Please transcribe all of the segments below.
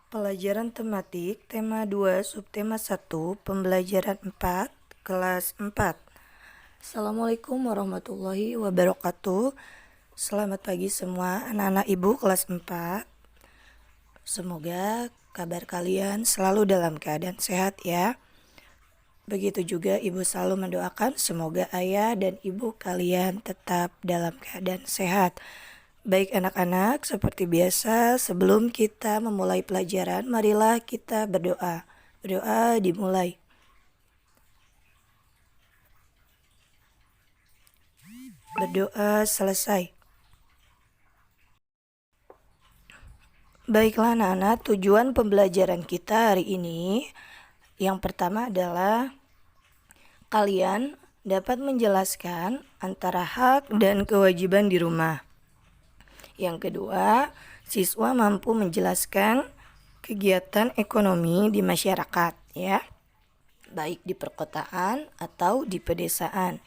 Pelajaran tematik, tema 2, subtema 1, pembelajaran 4, kelas 4. Assalamualaikum warahmatullahi wabarakatuh. Selamat pagi semua anak-anak ibu kelas 4. Semoga kabar kalian selalu dalam keadaan sehat ya. Begitu juga ibu selalu mendoakan semoga ayah dan ibu kalian tetap dalam keadaan sehat. Baik anak-anak, seperti biasa sebelum kita memulai pelajaran, marilah kita berdoa. Berdoa dimulai. Berdoa selesai. Baiklah anak-anak, tujuan pembelajaran kita hari ini yang pertama adalah kalian dapat menjelaskan antara hak dan kewajiban di rumah. Yang kedua, siswa mampu menjelaskan kegiatan ekonomi di masyarakat ya, baik di perkotaan atau di pedesaan.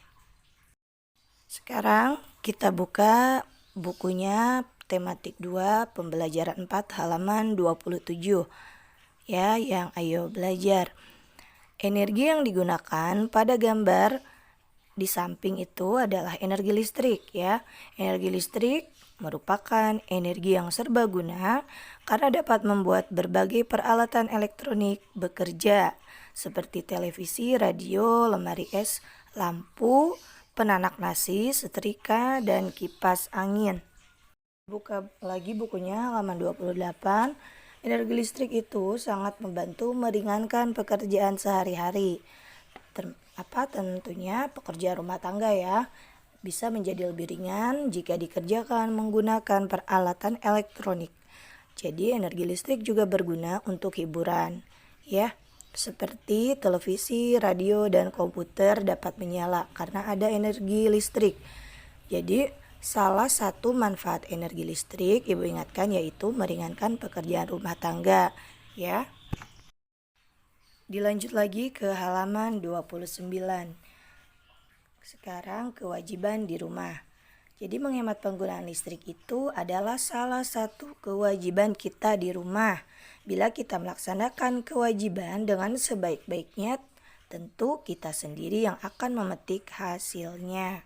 Sekarang kita buka bukunya tematik 2 pembelajaran 4 halaman 27 ya, yang ayo belajar. Energi yang digunakan pada gambar di samping itu adalah energi listrik ya. Energi listrik merupakan energi yang serbaguna karena dapat membuat berbagai peralatan elektronik bekerja seperti televisi, radio, lemari es, lampu, penanak nasi, setrika, dan kipas angin. Buka lagi bukunya halaman 28. Energi listrik itu sangat membantu meringankan pekerjaan sehari-hari. Tentunya pekerjaan rumah tangga ya. Bisa menjadi lebih ringan jika dikerjakan menggunakan peralatan elektronik. Jadi energi listrik juga berguna untuk hiburan ya. Seperti televisi, radio, dan komputer dapat menyala karena ada energi listrik. Jadi salah satu manfaat energi listrik ibu ingatkan yaitu meringankan pekerjaan rumah tangga ya. Dilanjut lagi ke halaman 29. Sekarang kewajiban di rumah. Jadi menghemat penggunaan listrik itu adalah salah satu kewajiban kita di rumah. Bila kita melaksanakan kewajiban dengan sebaik-baiknya, tentu kita sendiri yang akan memetik hasilnya.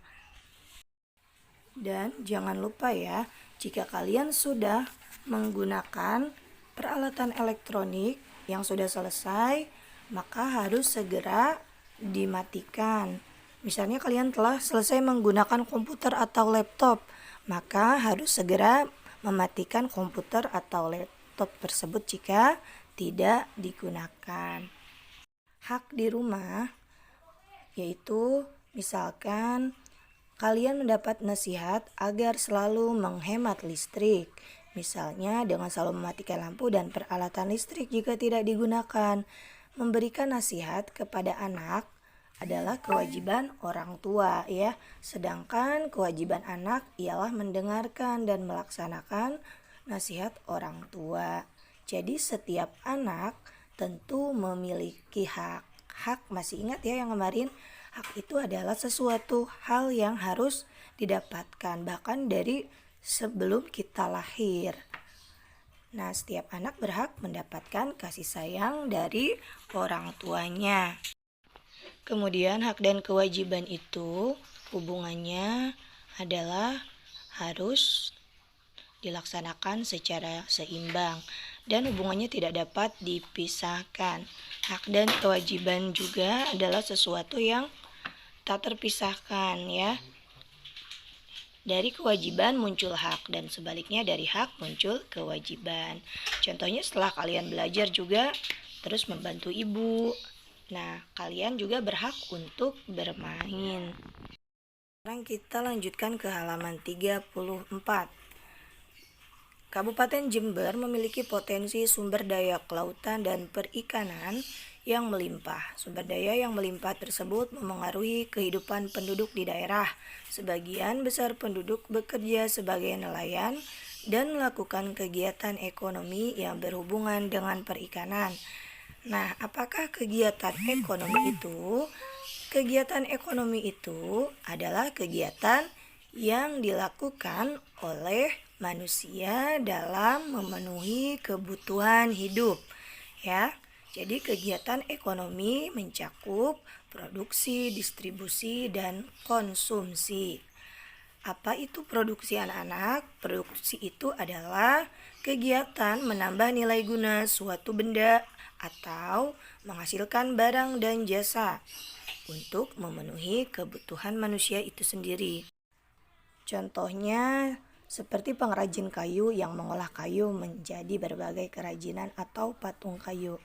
Dan jangan lupa ya, jika kalian sudah menggunakan peralatan elektronik yang sudah selesai, maka harus segera dimatikan. Misalnya kalian telah selesai menggunakan komputer atau laptop, maka harus segera mematikan komputer atau laptop tersebut jika tidak digunakan. Hak di rumah yaitu misalkan kalian mendapat nasihat agar selalu menghemat listrik. Misalnya dengan selalu mematikan lampu dan peralatan listrik jika tidak digunakan. Memberikan nasihat kepada anak adalah kewajiban orang tua ya. Sedangkan kewajiban anak ialah mendengarkan dan melaksanakan nasihat orang tua. Jadi setiap anak tentu memiliki hak. Hak masih ingat ya yang kemarin? Hak itu adalah sesuatu hal yang harus didapatkan bahkan dari sebelum kita lahir. Nah, setiap anak berhak mendapatkan kasih sayang dari orang tuanya. Kemudian hak dan kewajiban itu hubungannya adalah harus dilaksanakan secara seimbang dan hubungannya tidak dapat dipisahkan. Hak dan kewajiban juga adalah sesuatu yang tak terpisahkan ya. Dari kewajiban muncul hak dan sebaliknya dari hak muncul kewajiban. Contohnya setelah kalian belajar juga terus membantu ibu. Nah, kalian juga berhak untuk bermain. Sekarang kita lanjutkan ke halaman 34. Kabupaten Jember memiliki potensi sumber daya kelautan dan perikanan yang melimpah. Sumber daya yang melimpah tersebut memengaruhi kehidupan penduduk di daerah. Sebagian besar penduduk bekerja sebagai nelayan dan melakukan kegiatan ekonomi yang berhubungan dengan perikanan. Nah, apakah kegiatan ekonomi itu? Kegiatan ekonomi itu adalah kegiatan yang dilakukan oleh manusia dalam memenuhi kebutuhan hidup, ya. Jadi kegiatan ekonomi mencakup produksi, distribusi, dan konsumsi. Apa itu produksi anak-anak? Produksi itu adalah kegiatan menambah nilai guna suatu benda atau menghasilkan barang dan jasa untuk memenuhi kebutuhan manusia itu sendiri. Contohnya seperti pengrajin kayu yang mengolah kayu menjadi berbagai kerajinan atau patung kayu.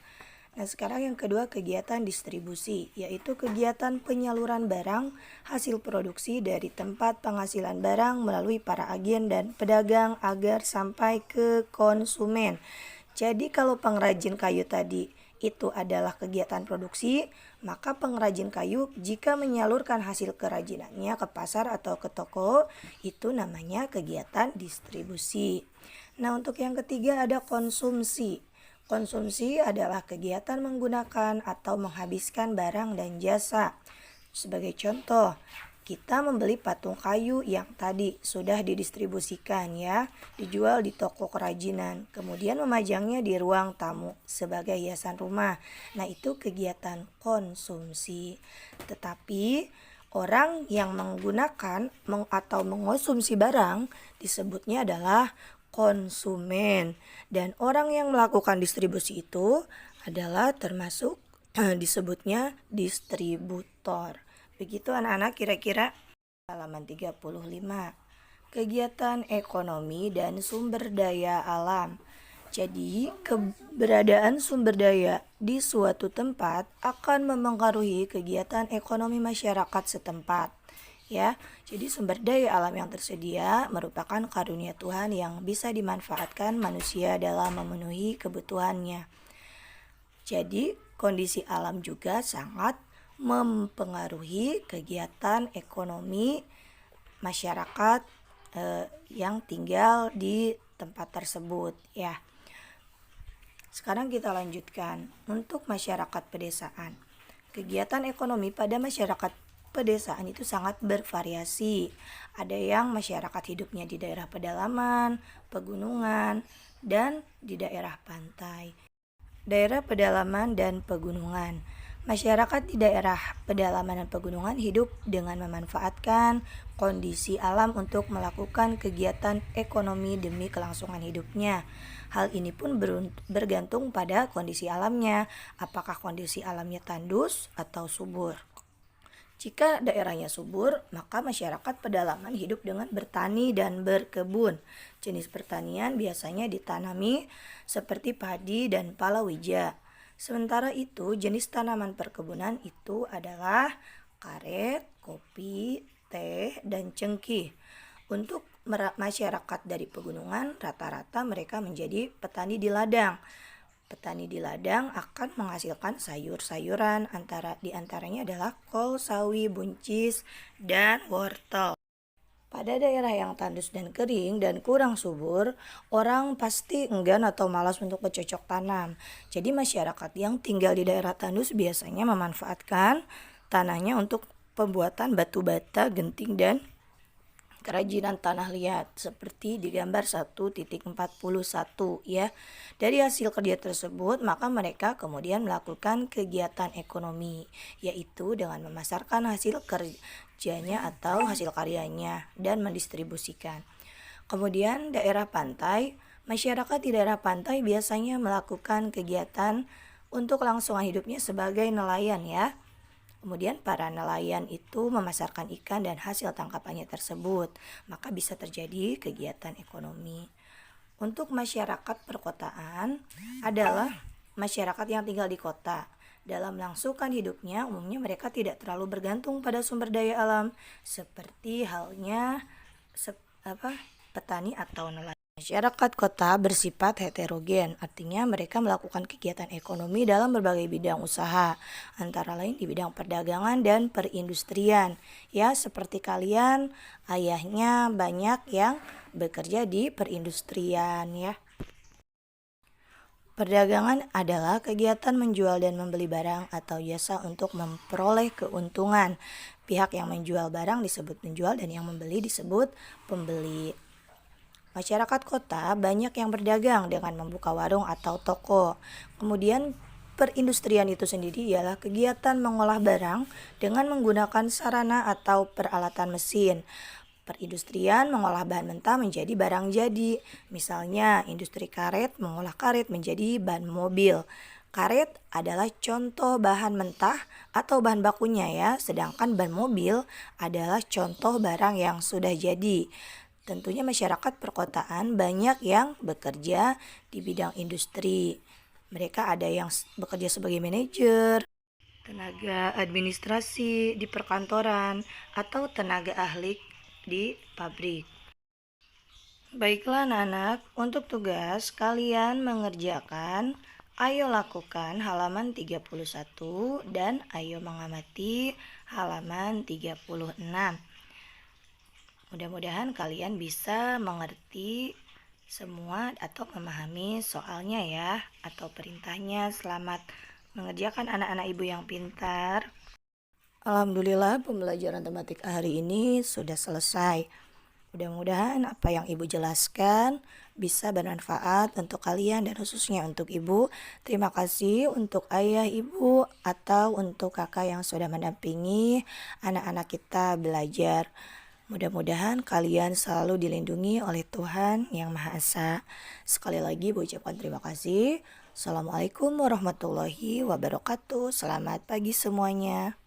Nah, sekarang yang kedua kegiatan distribusi, yaitu kegiatan penyaluran barang hasil produksi dari tempat penghasilan barang melalui para agen dan pedagang agar sampai ke konsumen. Jadi kalau pengrajin kayu tadi itu adalah kegiatan produksi, maka pengrajin kayu jika menyalurkan hasil kerajinannya ke pasar atau ke toko, itu namanya kegiatan distribusi. Nah, untuk yang ketiga ada konsumsi. Konsumsi adalah kegiatan menggunakan atau menghabiskan barang dan jasa. Sebagai contoh, kita membeli patung kayu yang tadi sudah didistribusikan ya, dijual di toko kerajinan, kemudian memajangnya di ruang tamu sebagai hiasan rumah. Nah, itu kegiatan konsumsi. Tetapi orang yang menggunakan atau mengonsumsi barang disebutnya adalah konsumen, dan orang yang melakukan distribusi itu adalah termasuk disebutnya distributor. Begitu anak-anak kira-kira. Halaman 35. Kegiatan ekonomi dan sumber daya alam. Jadi, keberadaan sumber daya di suatu tempat akan memengaruhi kegiatan ekonomi masyarakat setempat. Ya, jadi sumber daya alam yang tersedia merupakan karunia Tuhan yang bisa dimanfaatkan manusia dalam memenuhi kebutuhannya. Jadi, kondisi alam juga sangat mempengaruhi kegiatan ekonomi masyarakat yang tinggal di tempat tersebut, ya. Sekarang kita lanjutkan untuk masyarakat pedesaan. Kegiatan ekonomi pada masyarakat pedesaan itu sangat bervariasi. Ada yang masyarakat hidupnya di daerah pedalaman, pegunungan, dan di daerah pantai. Daerah pedalaman dan pegunungan. Masyarakat di daerah pedalaman dan pegunungan hidup dengan memanfaatkan kondisi alam untuk melakukan kegiatan ekonomi demi kelangsungan hidupnya. Hal ini pun bergantung pada kondisi alamnya, apakah kondisi alamnya tandus atau subur. Jika daerahnya subur, maka masyarakat pedalaman hidup dengan bertani dan berkebun. Jenis pertanian biasanya ditanami seperti padi dan palawija. Sementara itu, jenis tanaman perkebunan itu adalah karet, kopi, teh, dan cengkih. Untuk masyarakat dari pegunungan, rata-rata mereka menjadi petani di ladang. Petani di ladang akan menghasilkan sayur-sayuran, di antaranya adalah kol, sawi, buncis, dan wortel. Pada daerah yang tandus dan kering dan kurang subur, orang pasti enggan atau malas untuk bercocok tanam. Jadi masyarakat yang tinggal di daerah tandus biasanya memanfaatkan tanahnya untuk pembuatan batu bata, genting, dan kerajinan tanah liat seperti di gambar 1.41 ya. Dari hasil kerja tersebut, maka mereka kemudian melakukan kegiatan ekonomi, yaitu dengan memasarkan hasil kerjanya atau hasil karyanya dan mendistribusikan. Kemudian daerah pantai, masyarakat di daerah pantai biasanya melakukan kegiatan untuk kelangsungan hidupnya sebagai nelayan ya. Kemudian para nelayan itu memasarkan ikan dan hasil tangkapannya tersebut, maka bisa terjadi kegiatan ekonomi. Untuk masyarakat perkotaan adalah masyarakat yang tinggal di kota. Dalam melangsungkan hidupnya, umumnya mereka tidak terlalu bergantung pada sumber daya alam, seperti halnya petani atau nelayan. Masyarakat kota bersifat heterogen, artinya mereka melakukan kegiatan ekonomi dalam berbagai bidang usaha, antara lain di bidang perdagangan dan perindustrian. Ya, seperti kalian, ayahnya banyak yang bekerja di perindustrian ya. Perdagangan adalah kegiatan menjual dan membeli barang atau jasa untuk memperoleh keuntungan. Pihak yang menjual barang disebut penjual dan yang membeli disebut pembeli. Masyarakat kota banyak yang berdagang dengan membuka warung atau toko. Kemudian perindustrian itu sendiri ialah kegiatan mengolah barang dengan menggunakan sarana atau peralatan mesin. Perindustrian mengolah bahan mentah menjadi barang jadi. Misalnya, industri karet mengolah karet menjadi bahan mobil. Karet adalah contoh bahan mentah atau bahan bakunya ya, sedangkan ban mobil adalah contoh barang yang sudah jadi. Tentunya masyarakat perkotaan banyak yang bekerja di bidang industri. Mereka ada yang bekerja sebagai manajer, tenaga administrasi di perkantoran, atau tenaga ahli di pabrik. Baiklah anak-anak, untuk tugas kalian mengerjakan, ayo lakukan halaman 31 dan ayo mengamati halaman 36. Mudah-mudahan kalian bisa mengerti semua atau memahami soalnya ya, atau perintahnya. Selamat mengerjakan anak-anak ibu yang pintar. Alhamdulillah pembelajaran tematik hari ini sudah selesai. Mudah-mudahan apa yang Ibu jelaskan bisa bermanfaat untuk kalian dan khususnya untuk Ibu. Terima kasih untuk ayah Ibu atau untuk kakak yang sudah mendampingi anak-anak kita belajar. Mudah-mudahan kalian selalu dilindungi oleh Tuhan Yang Maha Esa. Sekali lagi Ibu ucapkan terima kasih. Assalamualaikum warahmatullahi wabarakatuh. Selamat pagi semuanya.